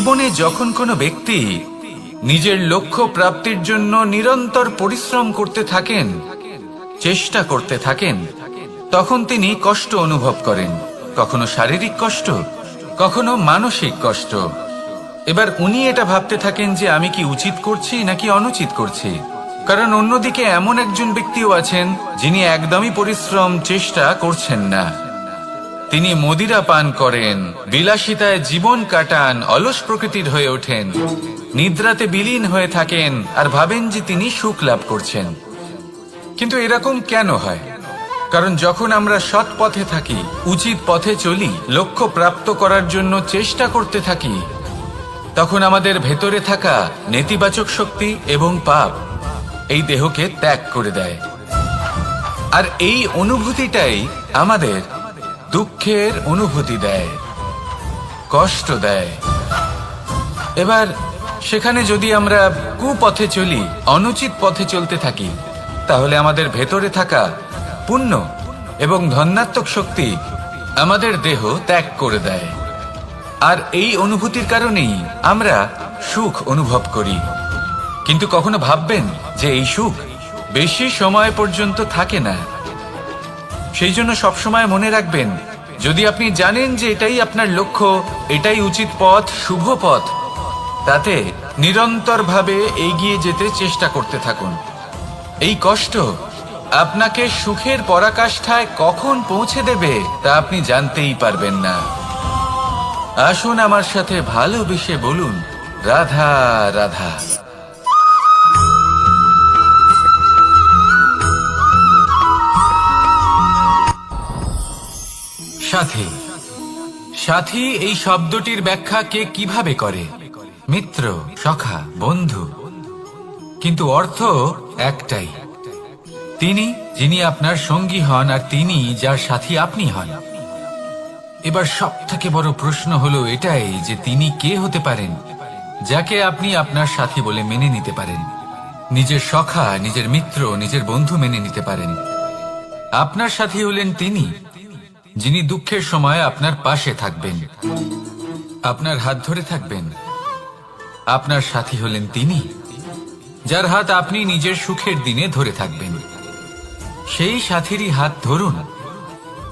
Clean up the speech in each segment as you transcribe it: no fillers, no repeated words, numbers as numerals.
জীবনে যখন কোনো ব্যক্তি নিজের লক্ষ্য প্রাপ্তির জন্য নিরন্তর পরিশ্রম করতে থাকেন, চেষ্টা করতে থাকেন, তখন তিনি কষ্ট অনুভব করেন, কখনো শারীরিক কষ্ট, কখনো মানসিক কষ্ট। এবার উনি এটা ভাবতে থাকেন যে আমি কি উচিত করছি নাকি অনুচিত করছি। কারণ অন্যদিকে এমন একজন ব্যক্তিও আছেন যিনি একদমই পরিশ্রম চেষ্টা করছেন না। তিনি মদিরা পান করেন, বিলাসিতায় জীবন কাটান, অলস প্রকৃতির হয়ে ওঠেন, নিদ্রাতে বিলীন হয়ে থাকেন আর ভাবেন যে তিনি সুখ লাভ করছেন। কিন্তু এরকম কেন হয়? কারণ যখন আমরা সৎ পথে থাকি, উচিত পথে চলি, লক্ষ্য প্রাপ্ত করার জন্য চেষ্টা করতে থাকি, তখন আমাদের ভেতরে থাকা নেতিবাচক শক্তি এবং পাপ এই দেহকে ত্যাগ করে দেয়। আর এই অনুভূতিটাই আমাদের দুঃখের অনুভূতি দেয়, কষ্ট দেয়। এবার সেখানে যদি আমরা কুপথে চলি, অনুচিত পথে চলতে থাকি, তাহলে আমাদের ভেতরে থাকা পুণ্য এবং ধনাত্মক শক্তি আমাদের দেহ ত্যাগ করে দেয়। আর এই অনুভূতির কারণেই আমরা সুখ অনুভব করি। কিন্তু কখনো ভাববেন যে এই সুখ বেশি সময় পর্যন্ত থাকে না। সেই জন্য সবসময় মনে রাখবেন, যদি আপনি জানেন যে এটাই আপনার লক্ষ্য, এটাই উচিত পথ, শুভ পথ, তাতে নিরন্তরভাবে এগিয়ে যেতে চেষ্টা করতে থাকুন। এই কষ্ট আপনাকে সুখের পরাকাষ্ঠায় কখন পৌঁছে দেবে তা আপনি জানতেই পারবেন না। আসুন আমার সাথে ভালোবেসে বলুন, রাধা রাধা। সাথী। সাথী এই শব্দটির ব্যাখ্যা কে কিভাবে করে? মিত্র, সখা, বন্ধু। কিন্তু অর্থ একটাই, তিনি যিনি আপনার সঙ্গী হন আর তিনি যার সাথী আপনি হন। এবার সব থেকে বড় প্রশ্ন হলো এটাই যে তিনি কে হতে পারেন যাকে আপনি আপনার সাথী বলে মেনে নিতে পারেন, নিজের সখা, নিজের মিত্র, নিজের বন্ধু মেনে নিতে পারেন। আপনার সাথী হলেন তিনি যিনি দুঃখের সময় আপনার পাশে থাকবেন, আপনার হাত ধরে থাকবেন। আপনার সাথী হলেন তিনি যার হাত আপনি নিজের সুখের দিনে ধরে থাকবেন। সেই সাথীরই হাত ধরুন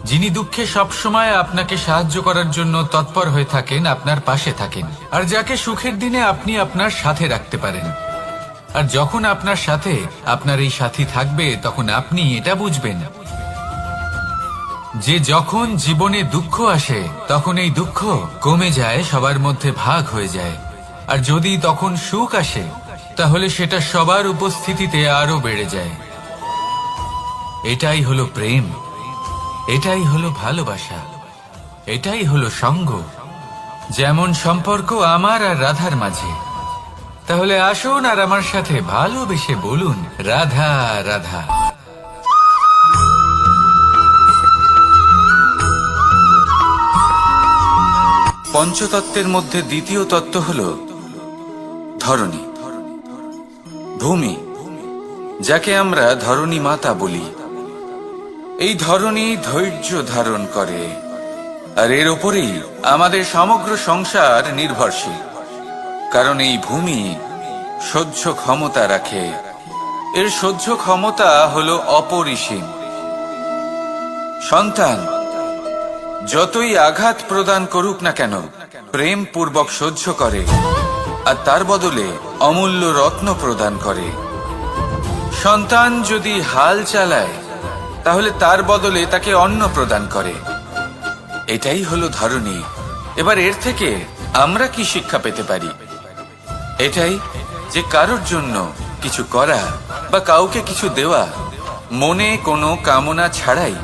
যিনি দুঃখে সবসময় আপনাকে সাহায্য করার জন্য তৎপর হয়ে থাকেন, আপনার পাশে থাকেন, আর যাকে সুখের দিনে আপনি আপনার সাথে রাখতে পারেন। আর যখন আপনার সাথে আপনার এই সাথী থাকবে, তখন আপনি এটা বুঝবেন যে যখন জীবনে দুঃখ আসে, তখন এই দুঃখ কমে যায়, সবার মধ্যে ভাগ হয়ে যায়। আর যদি তখন সুখ আসে, তাহলে সেটা সবার উপস্থিতিতে আরো বেড়ে যায়। এটাই হলো প্রেম, এটাই হলো ভালোবাসা, এটাই হলো সঙ্গ। যেমন সম্পর্ক আমার আর রাধার মাঝে। তাহলে আসুন আর আমার সাথে ভালোবেসে বলুন, রাধা রাধা। পঞ্চতত্ত্বের মধ্যে দ্বিতীয় তত্ত্ব হল ধরণী, ভূমি, যাকে আমরা ধরণী মাতা বলি। এই ধরণী ধৈর্য ধারণ করে, আর এর ওপরেই আমাদের সমগ্র সংসার নির্ভরশীল। কারণ এই ভূমি সহ্য ক্ষমতা রাখে, এর সহ্য ক্ষমতা হলো অপরিসীম। সন্তান যতই আঘাত প্রদান করুক না কেন, প্রেম পূর্বক সহ্য করে, আর তার বদলে অমূল্য রত্ন প্রদান করে। সন্তান যদি হাল চালায়, তাহলে তার বদলে তাকে অন্ন প্রদান করে। এটাই হলো ধরণী। এবার এর থেকে আমরা কি শিক্ষা পেতে পারি? এটাই যে কারোর জন্য কিছু করা বা কাউকে কিছু দেওয়া মনে কোনো কামনা ছাড়াই।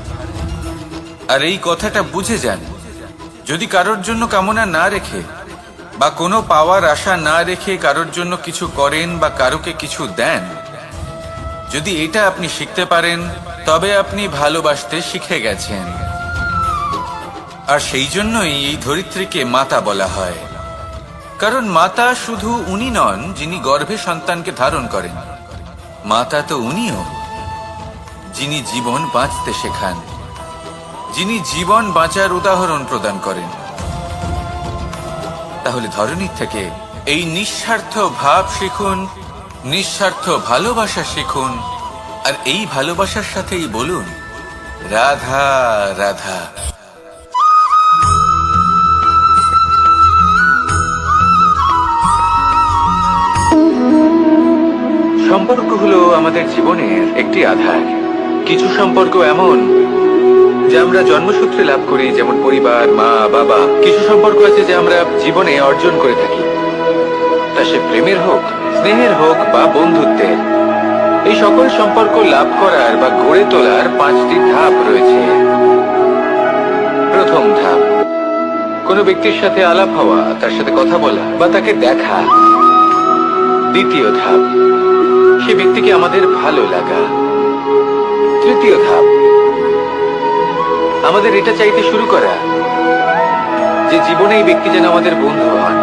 আর এই কথাটা বুঝে যান, যদি কারোর জন্য কামনা না রেখে বা কোনো পাওয়ার আশা না রেখে কারোর জন্য কিছু করেন বা কারোকে কিছু দেন, যদি এটা আপনি শিখতে পারেন, তবে আপনি ভালোবাসতে শিখে গেছেন। আর সেই জন্যই এই ধরিত্রীকে মাতা বলা হয়। কারণ মাতা শুধু উনি নন যিনি গর্ভে সন্তানকে ধারণ করেন, মাতা তো উনিও যিনি জীবন বাঁচতে শেখান, যিনি জীবন বাঁচার উদাহরণ প্রদান করেন। তাহলে ধরনীর থেকে এই নিঃস্বার্থ ভাব শিখুন, নিঃস্বার্থ ভালোবাসা শিখুন, আর এই ভালোবাসার সাথেই বলুন রাধা রাধা। সম্পর্ক হলো আমাদের জীবনের একটি আধার। কিছু সম্পর্ক এমন যে আমরা জন্মসূত্রে লাভ করি, যেমন পরিবার, মা বাবা। কিছু সম্পর্ক আছে যে আমরা জীবনে অর্জন করে থাকি, তা সে প্রেমের হোক, স্নেহের হোক বা বন্ধুত্বের। এই সকল সম্পর্ক লাভ করার বা গড়ে তোলার 5টি ধাপ রয়েছে। প্রথম ধাপ, কোনো ব্যক্তির সাথে আলাপ হওয়া, তার সাথে কথা বলা বা তাকে দেখা। দ্বিতীয় ধাপ, সে ব্যক্তিকে আমাদের ভালো লাগা। তৃতীয় ধাপ, আমাদের এটা চাইতে শুরু করা যে জীবনে এই ব্যক্তি যেন আমাদের বন্ধু হন,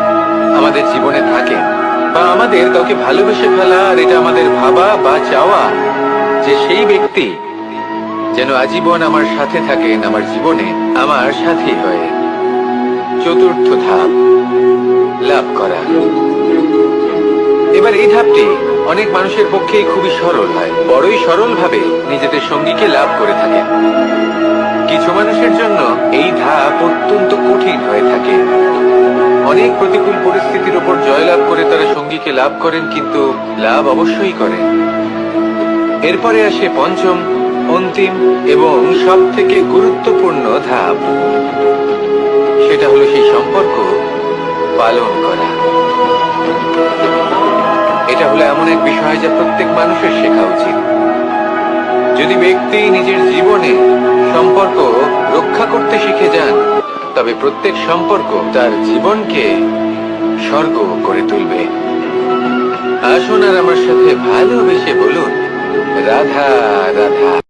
আমাদের জীবনে থাকেন, বা আমাদের কাউকে ভালোবেসে ফেলা। আর এটা আমাদের ভাবা বা চাওয়া যে সেই ব্যক্তি যেন আজীবন আমার সাথে থাকেন, আমার জীবনে আমার সাথী হয়ে। চতুর্থ ধাপ, লাভ করা। এবার এই ধাপটি অনেক মানুষের পক্ষেই খুবই সরল হয়, বড়ই সরল ভাবে নিজেদের সঙ্গীকে লাভ করে থাকে। কিছু মানুষের জন্য এই ধাপ অত্যন্ত কঠিন হয়ে থাকে। অনেক প্রতিকূল পরিস্থিতির উপর জয়লাভ করে তারা সঙ্গীকে লাভ করেন, কিন্তু লাভ অবশ্যই করেন। এরপরে আসে পঞ্চম, অন্তিম এবং সব থেকে গুরুত্বপূর্ণ ধাপ। সেটা হলো সেই সম্পর্ক পালন করা। এটা হলো এমন এক বিষয় যা প্রত্যেক মানুষের শেখা উচিত। যদি ব্যক্তি নিজের জীবনে সম্পর্ক রক্ষা করতে শিখে যান, তবে প্রত্যেক সম্পর্ক তার জীবনকে স্বর্গ করে তুলবে। আসুন আর আমার সাথে ভালোবেসে বলুন রাধা রাধা।